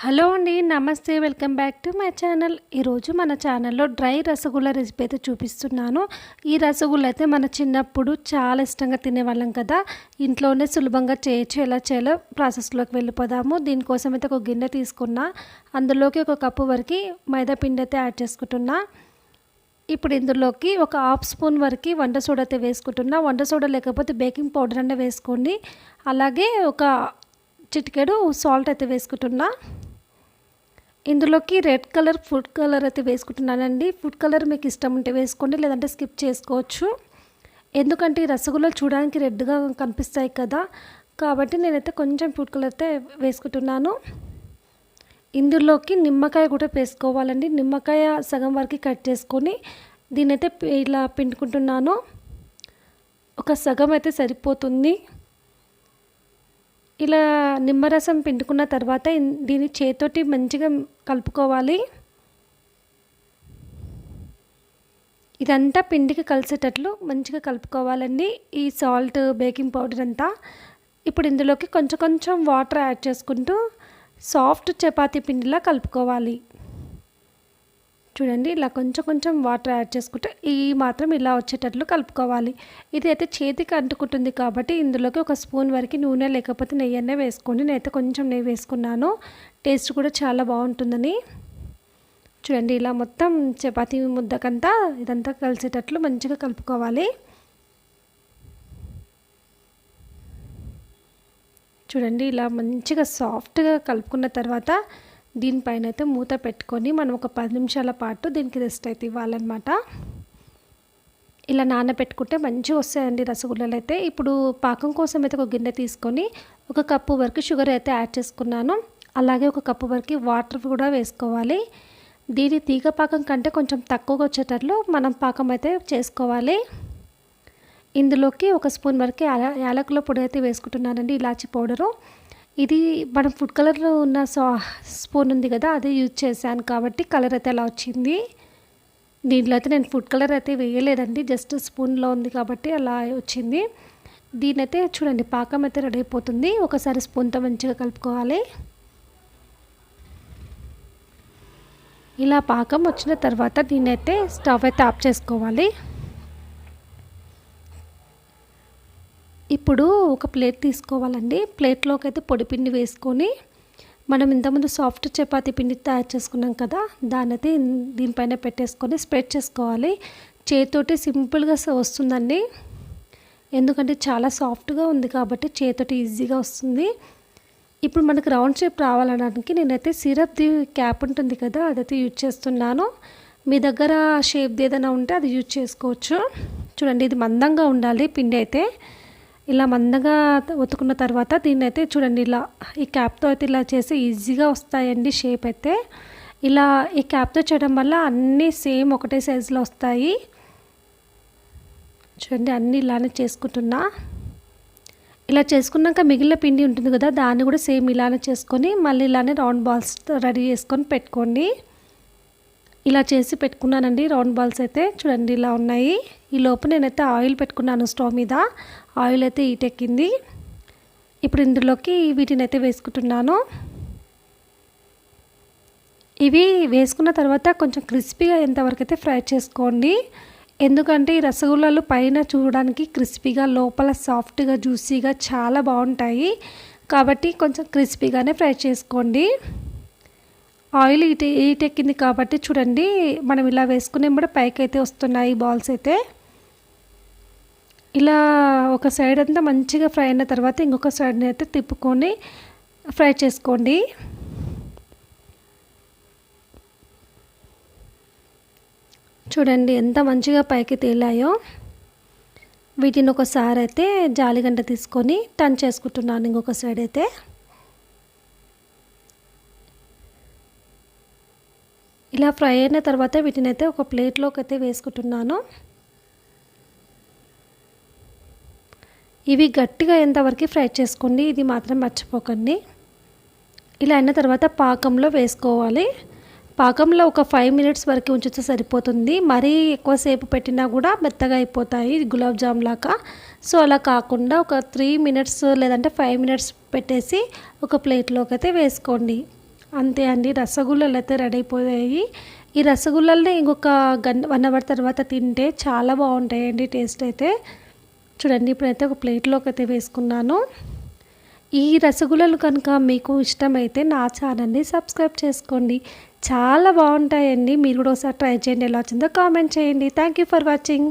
Hello అండి. నమస్తే. Welcome back to my channel. ఈరోజు మన ఛానల్‌లో డ్రై రసగుల్లా రెసిపీ అయితే చూపిస్తున్నాను. ఈ రసగుల్లా అయితే మన చిన్నప్పుడు చాలా ఇష్టంగా తినేవాళ్ళం కదా! ఇంట్లోనే సులభంగా చేయొచ్చు. ఎలా చేయాలో ప్రాసెస్‌లోకి వెళ్ళిపోదాము. దీనికోసం అయితే ఒక గిన్నె తీసుకున్నా. అందులోకి ఒక కప్పు వరకి మైదా పిండి అయితే యాడ్ చేసుకుంటున్నా. ఇప్పుడు ఇందులోకి ఒక హాఫ్ స్పూన్ వరకి వంట సోడా అయితే వేసుకుంటున్నా. వంట సోడా లేకపోతే బేకింగ్ పౌడర్ అన్నా వేసుకోండి. అలాగే ఒక చిటికెడు సాల్ట్ అయితే వేసుకుంటున్నా. ఇందులోకి రెడ్ కలర్ ఫుడ్ కలర్ అయితే వేసుకుంటున్నానండి. ఫుడ్ కలర్ మీకు ఇష్టం ఉంటే వేసుకోండి, లేదంటే స్కిప్ చేసుకోవచ్చు. ఎందుకంటే ఈ రసగుల్లాలు చూడడానికి రెడ్గా కనిపిస్తాయి కదా, కాబట్టి నేనైతే కొంచెం ఫుడ్ కలర్ అయితే వేసుకుంటున్నాను. ఇందులోకి నిమ్మకాయ కూడా వేసుకోవాలండి. నిమ్మకాయ సగం వరకు కట్ చేసుకొని దీనైతే ఇలా పిండుకుంటున్నాను. ఒక సగం అయితే సరిపోతుంది. ఇలా నిమ్మరసం పిండుకున్న తర్వాత దీన్ని చేతితోటి మంచిగా కలుపుకోవాలి. ఇదంతా పిండికి కలిసేటట్లు మంచిగా కలుపుకోవాలండి, ఈ సాల్ట్ బేకింగ్ పౌడర్ అంతా. ఇప్పుడు ఇందులోకి కొంచెం కొంచెం వాటర్ యాడ్ చేసుకుంటూ సాఫ్ట్ చపాతీ పిండిలా కలుపుకోవాలి. చూడండి, ఇలా కొంచెం కొంచెం వాటర్ యాడ్ చేసుకుంటే ఈ మాత్రం ఇలా వచ్చేటట్లు కలుపుకోవాలి. ఇది అయితే చేతికి అంటుకుంటుంది కాబట్టి ఇందులోకి ఒక స్పూన్ వరకు నూనె లేకపోతే నెయ్యి అనే వేసుకోండి. నేనైతే కొంచెం నెయ్యి వేసుకున్నాను, టేస్ట్ కూడా చాలా బాగుంటుందని. చూడండి, ఇలా మొత్తం చపాతీ ముద్దకంతా ఇదంతా కలిసేటట్లు మంచిగా కలుపుకోవాలి. చూడండి, ఇలా మంచిగా సాఫ్ట్గా కలుపుకున్న తర్వాత దీనిపైన అయితే మూత పెట్టుకొని మనం ఒక 10 నిమిషాల పాటు దీనికి రెస్ట్ అయితే ఇవ్వాలన్నమాట. ఇలా నానబెట్టుకుంటే మంచిగా వస్తాయండి రసగుల్లాలు అయితే. ఇప్పుడు పాకం కోసం అయితే ఒక గిన్నె తీసుకొని ఒక కప్పు వరకు షుగర్ అయితే యాడ్ చేసుకున్నాను. అలాగే ఒక కప్పు వరకు వాటర్ కూడా వేసుకోవాలి. దీని తీగ పాకం కంటే కొంచెం తక్కువగా వచ్చేటట్లు మనం పాకం అయితే చేసుకోవాలి. ఇందులోకి ఒక స్పూన్ వరకు యాలకుల పొడి అయితే వేసుకుంటున్నానండి, ఇలాచి పౌడరు. ఇది మనం ఫుడ్ కలర్లో ఉన్న స్పూన్ ఉంది కదా, అదే యూజ్ చేశాను కాబట్టి కలర్ అయితే అలా వచ్చింది. దీంట్లో అయితే నేను ఫుడ్ కలర్ అయితే వేయలేదండి, జస్ట్ స్పూన్లో ఉంది కాబట్టి అలా వచ్చింది. దీనైతే చూడండి, పాకం అయితే రెడీ అయిపోతుంది. ఒకసారి స్పూన్తో మంచిగా కలుపుకోవాలి. ఇలా పాకం వచ్చిన తర్వాత దీన్నైతే స్టవ్ అయితే ఆఫ్ చేసుకోవాలి. ఇప్పుడు ఒక ప్లేట్ తీసుకోవాలండి. ప్లేట్లోకి అయితే పొడిపిండి వేసుకొని మనం ఇంతకుముందు సాఫ్ట్ చపాతీ పిండి తయారు చేసుకున్నాం కదా, దాన్ని అయితే దీనిపైన పెట్టేసుకొని స్ప్రెడ్ చేసుకోవాలి. చేతితోటి సింపుల్గా వస్తుందండి, ఎందుకంటే చాలా సాఫ్ట్గా ఉంది కాబట్టి చేతితోటి ఈజీగా వస్తుంది. ఇప్పుడు మనకు రౌండ్ షేప్ రావాలనడానికి నేనైతే సిరప్ది క్యాప్ ఉంటుంది కదా, అదైతే యూజ్ చేస్తున్నాను. మీ దగ్గర షేప్ది ఏదైనా ఉంటే అది యూజ్ చేసుకోవచ్చు. చూడండి, ఇది మందంగా ఉండాలి పిండి అయితే. ఇలా మందంగా ఒత్తుకున్న తర్వాత దీన్ని అయితే చూడండి, ఇలా ఈ క్యాప్తో అయితే ఇలా చేసి ఈజీగా వస్తాయండి షేప్ అయితే. ఇలా ఈ క్యాప్తో చేయడం వల్ల అన్నీ సేమ్ ఒకటే సైజులో వస్తాయి. చూడండి, అన్నీ ఇలానే చేసుకుంటున్నా. ఇలా చేసుకున్నాక మిగిలిన పిండి ఉంటుంది కదా, దాన్ని కూడా సేమ్ ఇలానే చేసుకొని మళ్ళీ ఇలానే రౌండ్ బాల్స్ రెడీ చేసుకొని పెట్టుకోండి. ఇలా చేసి పెట్టుకున్నానండి రౌండ్ బాల్స్ అయితే. చూడండి, ఇలా ఉన్నాయి. ఈ లోపు నేనైతే ఆయిల్ పెట్టుకున్నాను స్టవ్ మీద. ఆయిల్ అయితే హీట్ ఎక్కింది. ఇప్పుడు ఇందులోకి వీటిని అయితే వేసుకుంటున్నాను. ఇవి వేసుకున్న తర్వాత కొంచెం క్రిస్పీగా అయ్యేంతవరకు అయితే ఫ్రై చేసుకోండి. ఎందుకంటే ఈ రసగుల్లాలు పైన చూడడానికి క్రిస్పీగా, లోపల సాఫ్ట్గా జ్యూసీగా చాలా బాగుంటాయి కాబట్టి కొంచెం క్రిస్పీగానే ఫ్రై చేసుకోండి. ఆయిల్ హీట్ ఎక్కింది కాబట్టి చూడండి, మనం ఇలా వేసుకునే కూడా పైకి అయితే వస్తున్నాయి బాల్స్ అయితే. ఇలా ఒక సైడ్ అంతా మంచిగా ఫ్రై అయిన తర్వాత ఇంకొక సైడ్ని అయితే తిప్పుకొని ఫ్రై చేసుకోండి. చూడండి, ఎంత మంచిగా పైకి తేలాయో. వీటిని ఒకసారి అయితే జాలిగంట తీసుకొని టర్న్ చేసుకుంటున్నాను ఇంకొక సైడ్ అయితే. ఇలా ఫ్రై అయిన తర్వాత వీటిని అయితే ఒక ప్లేట్లోకి అయితే వేసుకుంటున్నాను. ఇవి గట్టిగా అయ్యేంతవరకు ఫ్రై చేసుకోండి, ఇది మాత్రం మర్చిపోకండి. ఇలా అయిన తర్వాత పాకంలో వేసుకోవాలి. పాకంలో ఒక 5 మినిట్స్ వరకు ఉంచితే సరిపోతుంది. మరీ ఎక్కువసేపు పెట్టినా కూడా మెత్తగా అయిపోతాయి గులాబ్ జామ్ లాగా. సో అలా కాకుండా ఒక 3 మినిట్స్ లేదంటే 5 మినిట్స్ పెట్టేసి ఒక ప్లేట్లోకి అయితే వేసుకోండి. అంతే అండి, రసగుల్లలు అయితే రెడీ అయిపోయాయి. ఈ రసగుల్లల్ని ఇంకొక 1 అవర్ తర్వాత తింటే చాలా బాగుంటాయండి టేస్ట్ అయితే. చూడండి ఇప్పుడైతే ఒక ప్లేట్లోకి అయితే వేసుకున్నాను. ఈ రసగుల్లలు కనుక మీకు ఇష్టమైతే నా ఛానల్ని సబ్స్క్రైబ్ చేసుకోండి. చాలా బాగుంటాయండి. మీరు కూడా ఒకసారి ట్రై చేయండి. ఎలా వచ్చిందో కామెంట్ చేయండి. Thank you for watching.